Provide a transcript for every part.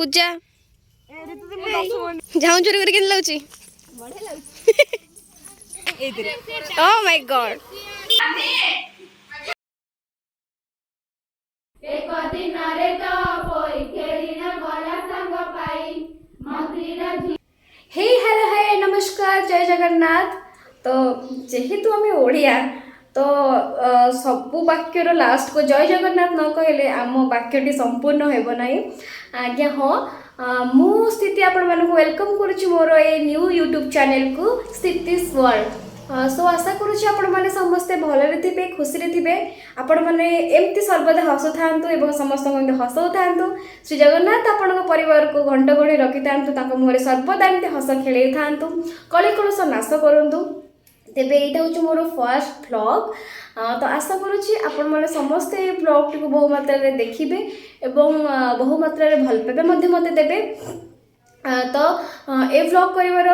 ପୂଜା ଝାଉଁ ଚୋରି କରି କେମିତି ଲାଗୁଛି? ଓ ମାଇ ଗଡ୍। ଏକ ଦିନରେ ତ ପୋଇ ଖେଳିନ ଗଲା ସାଙ୍ଗ ପାଇ ମନ୍ତ୍ରୀର हे हेलो हाय नमस्कार जय जगन्नाथ। तो जेहेतु आम ओडिया तो सबु वाक्यर लास्ट को जय जगन्नाथ न कहले आम वाक्यटी संपूर्ण हेब नाही। आज्ञा हाँ मु स्थिति आपण मानक वेलकम करुच्ची मोर ए न्यू यूट्यूब चैनल को स्थितिस वर्ल्ड। सो आशा करुच्ची आपण माने समस्ते भलरे थिबे खुशी थिबे आपण माने एमती सर्वदा हसु थांतु एवं समस्त को हसौ थांतु। श्री जगन्नाथ आपण परिवार को घंट घोड़ी रखि थांतु ताको मुहरे सर्वदा एमती हस खेलै थांतु कली कलुष नाश करंतु। तेबे एटा होची मोर फर्स्ट व्लॉग। तो आशा करुच्ची आपण माने समस्ते ए व्लॉग टी को बहु मात्रा रे देखिबे एवं बहु मात्रा रे भल पाबे मध्ये मते देबे। तो ए व्लॉग करिवार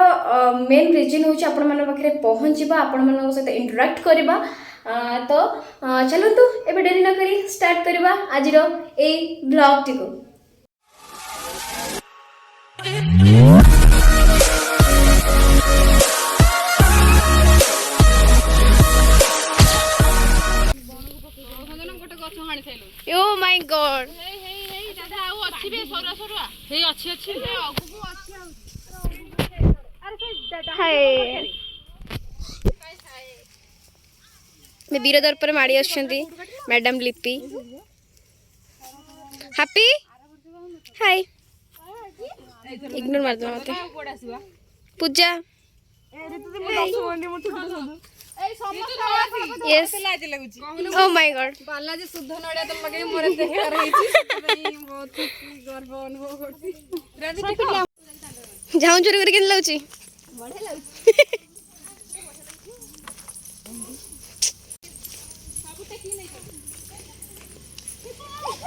मेन रीजन होची आपण मन पाखरे पहुंचीबा आपण मन सहित इंटरैक्ट करबा। तो चलंतु एबे डेरी न करी स्टार्ट करबा आज रो ए व्लॉग टी को। ओ माय गॉड मैं बीरदर पर माड़ी आछंती madam Lipi happy hi ignore मार दो मते Puja yes oh my god Balaji शुद्ध नड़िया तो लगे मोरे देह रही छी बहुत गर्व अनुभव करछी झाऊ चोरी कर केन लाउची बढे लाउची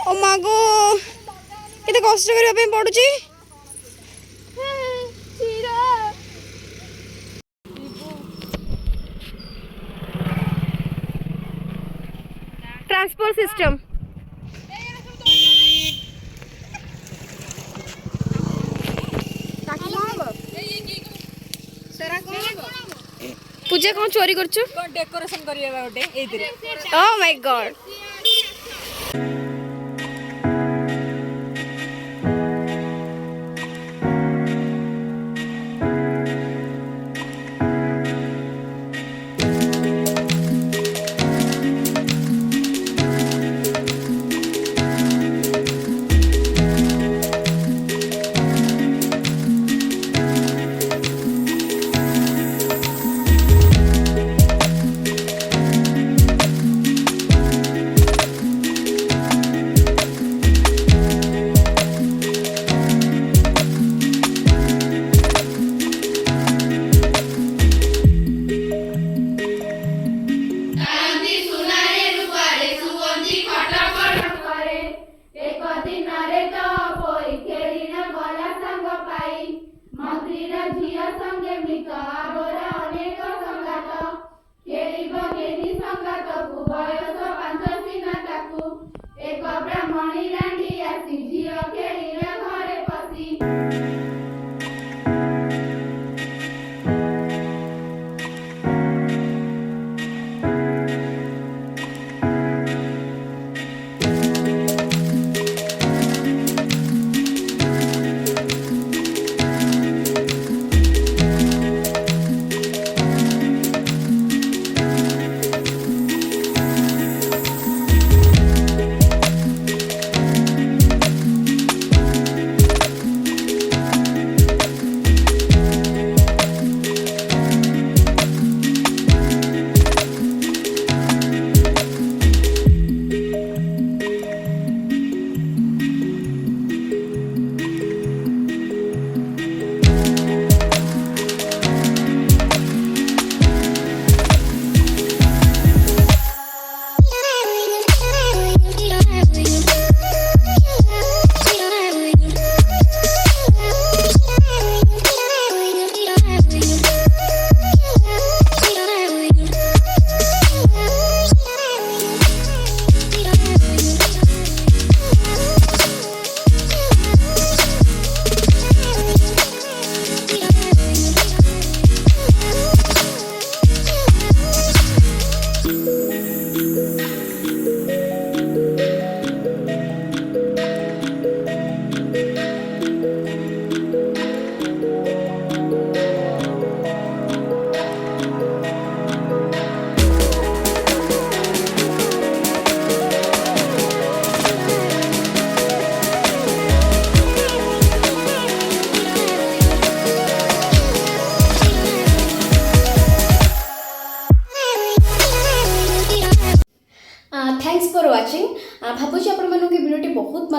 ओ मागो केते कष्ट करबा पे पडुची ट्रांसपोर्ट सिस्टम पूजा कौन चोरी करछु डेकोरेशन करिया गोटे एइतरे ओ माय गॉड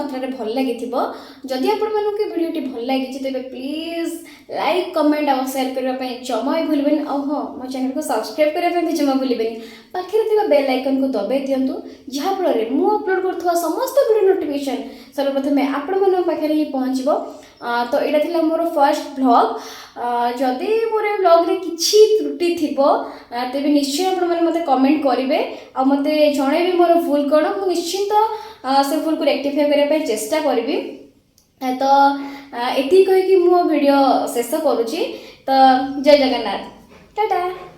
ମାତ୍ରାରେ ଭଲ ଲାଗିଥିବ ଯଦି ଆପଣମାନଙ୍କୁ ଭିଡ଼ିଓଟି ଭଲ ଲାଗିଛି ତେବେ ପ୍ଲିଜ୍ ଲାଇକ୍ କମେଣ୍ଟ ଆଉ ସେୟାର କରିବା ପାଇଁ ଜମା ବି ଭୁଲିବେନି ଆଉ ହଁ ମୋ ଚ୍ୟାନେଲକୁ ସବସ୍କ୍ରାଇବ୍ କରିବା ପାଇଁ ବି ଜମା ଭୁଲିବେନି ପାଖରେ ଥିବା ବେଲ୍ ଆଇକନ୍କୁ ଦବାଇ ଦିଅନ୍ତୁ ଯାହାଫଳରେ ମୁଁ ଅପଲୋଡ଼ କରୁଥିବା ସମସ୍ତ ଭିଡ଼ିଓ ନୋଟିଫିକେସନ୍ ସର୍ବପ୍ରଥମେ ଆପଣମାନଙ୍କ ପାଖରେ ହିଁ ପହଞ୍ଚିବ ତ ଏଇଟା ଥିଲା ମୋର ଫାର୍ଷ୍ଟ ଭ୍ଲଗ୍ ଯଦି ମୋର ଏ ଭ୍ଲଗ୍ରେ କିଛି ତ୍ରୁଟି ଥିବ ତେବେ ନିଶ୍ଚୟ ଆପଣମାନେ ମୋତେ କମେଣ୍ଟ କରିବେ ଆଉ ମୋତେ ଜଣାଇବେ ମୋର ଭୁଲ କ'ଣ ମୁଁ ନିଶ୍ଚିନ୍ତ ସେ ଭୁଲକୁ ରେକ୍ଟିଫାଏ କରିବା ପାଇଁ ଚେଷ୍ଟା କରିବି ତ ଏତିକି କହିକି ମୁଁ ଭିଡ଼ିଓ ଶେଷ କରୁଛି ତ ଜୟ ଜଗନ୍ନାଥ ଟାଟା।